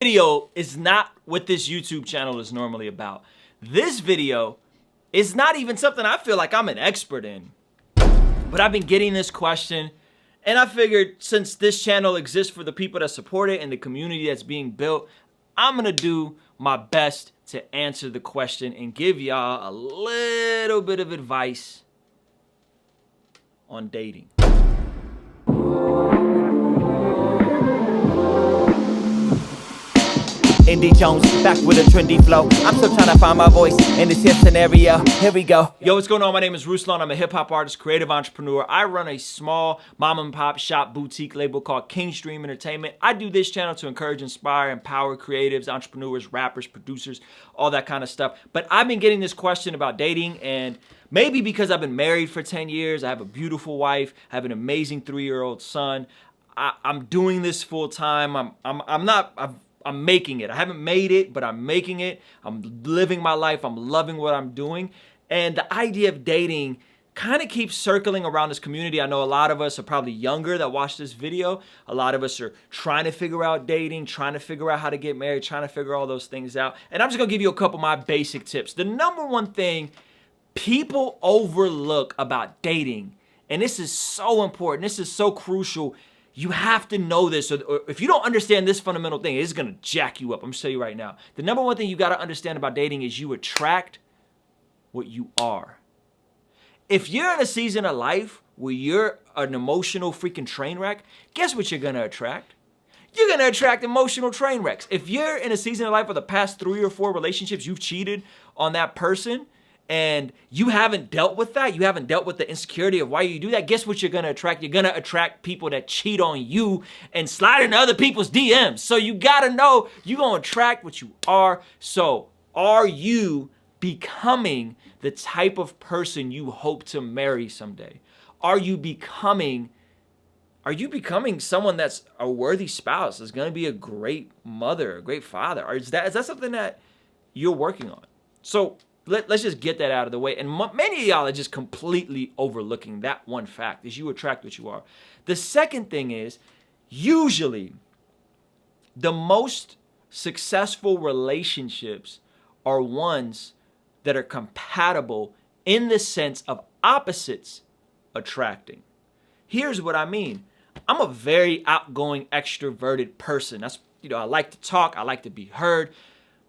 Video is not what this YouTube channel is normally about. This video is not even something I feel like I'm an expert in. But I've been getting this question, and I figured since this channel exists for the people that support it and the community that's being built, I'm gonna do my best to answer the question and give y'all a little bit of advice on dating. Indy Jones, back with a trendy flow. I'm still trying to find my voice in this here scenario. Here we go. Yo, what's going on? My name is Ruslan. I'm a hip-hop artist, creative entrepreneur. I run a small mom-and-pop shop boutique label called Kingstream Entertainment. I do this channel to encourage, inspire, empower creatives, entrepreneurs, rappers, producers, all that kind of stuff. But I've been getting this question about dating, and maybe because I've been married for 10 years, I have a beautiful wife, I have an amazing 3-year-old son. I'm doing this full time. I'm making it. I haven't made it, but I'm making it. I'm living my life. I'm loving what I'm doing. And the idea of dating kind of keeps circling around this community. I know a lot of us are probably younger that watch this video. A lot of us are trying to figure out dating, trying to figure out how to get married, trying to figure all those things out. And I'm just going to give you a couple of my basic tips. The number one thing people overlook about dating, and this is so important, this is so crucial, you have to know this, or if you don't understand this fundamental thing, it's gonna jack you up. I'm gonna tell you right now. The number one thing you gotta understand about dating is you attract what you are. If you're in a season of life where you're an emotional freaking train wreck, guess what you're gonna attract? You're gonna attract emotional train wrecks. If you're in a season of life where the past 3 or 4 relationships you've cheated on that person, and you haven't dealt with that, you haven't dealt with the insecurity of why you do that, guess what you're gonna attract? You're gonna attract people that cheat on you and slide into other people's DMs. So you gotta know you're gonna attract what you are. So are you becoming the type of person you hope to marry someday? Are you becoming someone that's a worthy spouse, is gonna be a great mother, a great father? Or is that something that you're working on? So let's just get that out of the way. And many of y'all are just completely overlooking that one fact, is you attract what you are. The second thing is, usually the most successful relationships are ones that are compatible in the sense of opposites attracting. Here's what I mean. I'm a very outgoing, extroverted person. I like to talk, I like to be heard.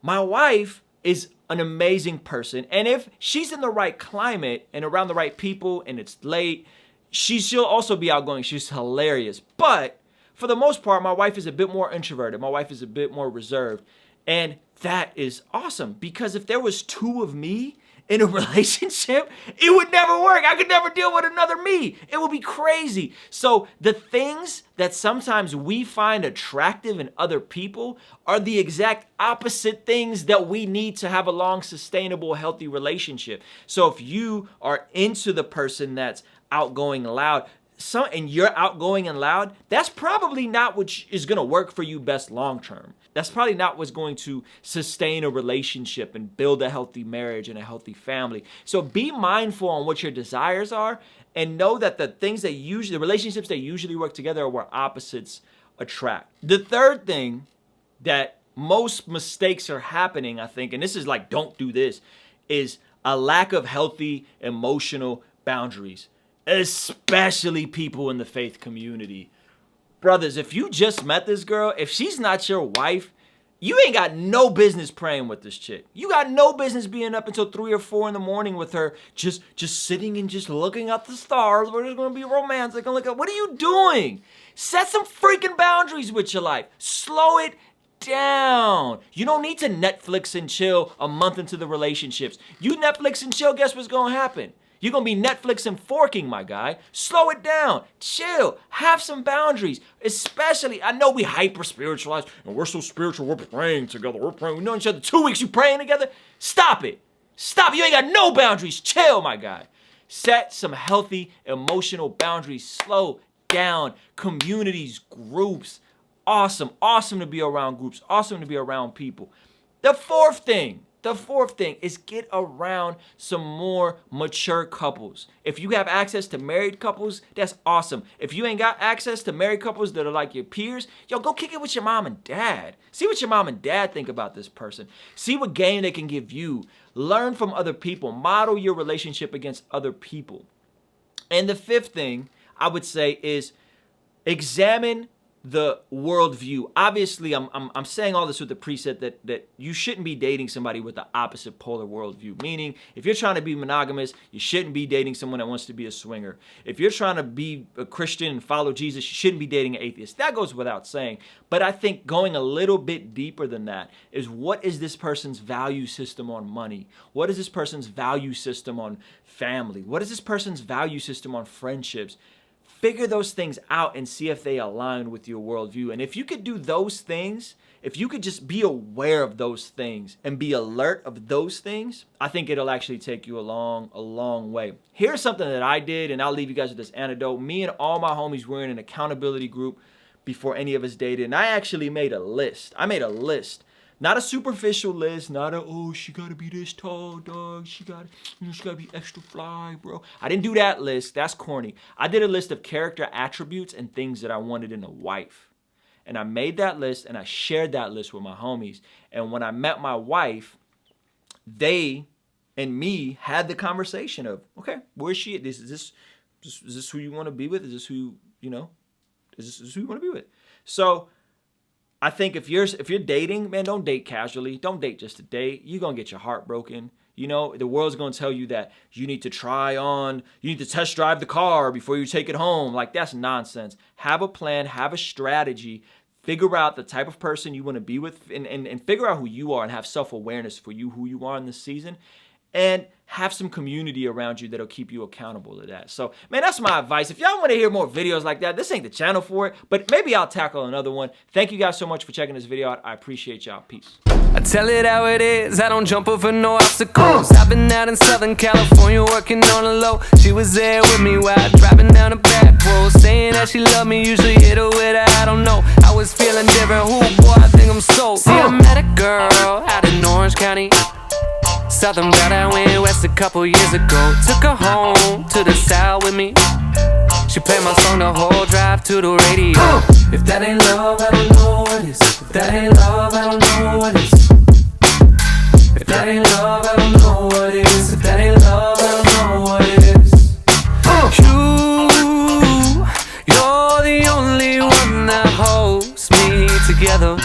My wife is an amazing person, and if she's in the right climate and around the right people and it's late, she'll also be outgoing. She's hilarious. But for the most part, my wife is a bit more introverted. My wife is a bit more reserved, and that is awesome, because if there was 2 of me in a relationship, it would never work. I could never deal with another me. It would be crazy. So the things that sometimes we find attractive in other people are the exact opposite things that we need to have a long, sustainable, healthy relationship. So if you are into the person that's outgoing and loud, and you're outgoing and loud, that's probably not what is gonna work for you best long term. That's probably not what's going to sustain a relationship and build a healthy marriage and a healthy family. So be mindful on what your desires are, and know that the relationships that usually work together are where opposites attract. The third thing that most mistakes are happening, I think, and this is like, don't do this, is a lack of healthy emotional boundaries, especially people in the faith community. Brothers, if you just met this girl, if she's not your wife, you ain't got no business praying with this chick. You got no business being up until 3 or 4 in the morning with her, just sitting and just looking at the stars. We're just gonna be romantic and look at, what are you doing? Set some freaking boundaries with your life. Slow it down. You don't need to Netflix and chill a month into the relationships. You Netflix and chill, guess what's gonna happen? You're going to be Netflix and forking, my guy. Slow it down. Chill. Have some boundaries. Especially, I know we hyper-spiritualize, and we're so spiritual, we're praying together. We're praying. We know each other 2 weeks, you praying together? Stop it. Stop it. You ain't got no boundaries. Chill, my guy. Set some healthy emotional boundaries. Slow down. Communities, groups. Awesome. Awesome to be around groups. Awesome to be around people. The fourth thing The fourth thing is get around some more mature couples. If you have access to married couples, that's awesome. If you ain't got access to married couples that are like your peers, yo, go kick it with your mom and dad. See what your mom and dad think about this person. See what game they can give you. Learn from other people. Model your relationship against other people. And the fifth thing I would say is examine the worldview. Obviously, I'm saying all this with the preset that you shouldn't be dating somebody with the opposite polar worldview. Meaning, if you're trying to be monogamous, you shouldn't be dating someone that wants to be a swinger. If you're trying to be a Christian and follow Jesus, you shouldn't be dating an atheist. That goes without saying. But I think going a little bit deeper than that is, what is this person's value system on money? What is this person's value system on family? What is this person's value system on friendships? Figure those things out and see if they align with your worldview. And if you could do those things, if you could just be aware of those things and be alert of those things, I think it'll actually take you a long way. Here's something that I did, and I'll leave you guys with this anecdote. Me and all my homies were in an accountability group before any of us dated, and I actually made a list. I made a list. Not a superficial list, not a, oh, she gotta be this tall, dog. She gotta be extra fly, bro. I didn't do that list. That's corny. I did a list of character attributes and things that I wanted in a wife. And I made that list and I shared that list with my homies. And when I met my wife, they and me had the conversation of, okay, where is she at? Is this who you want to be with? Is this who, is this who you want to be with? So I think if you're dating, man, don't date casually. Don't date just to date. You're going to get your heart broken. The world's going to tell you that you need to you need to test drive the car before you take it home. Like, that's nonsense. Have a plan, have a strategy, figure out the type of person you want to be with, and figure out who you are and have self-awareness for you, who you are in this season. And have some community around you that'll keep you accountable to that. So, man, that's my advice. If y'all want to hear more videos like that, this ain't the channel for it, but maybe I'll tackle another one. Thank you guys so much for checking this video out. I appreciate y'all. Peace. I tell it how it is, I don't jump over no obstacles. I've been out in Southern California working on a low. She was there with me while driving down a back road, saying that she loved me, usually hit her with a I don't know. I was feeling different, ooh boy, I think I'm sold. See, I met a girl out in Orange County, Southern belle, I went west a couple years ago. Took her home to the south with me. She played my song the whole drive to the radio. If that ain't love, I don't know what is. If that ain't love, I don't know what is. If that ain't love, I don't know what is. If that ain't love, I don't know what is. You're the only one that holds me together.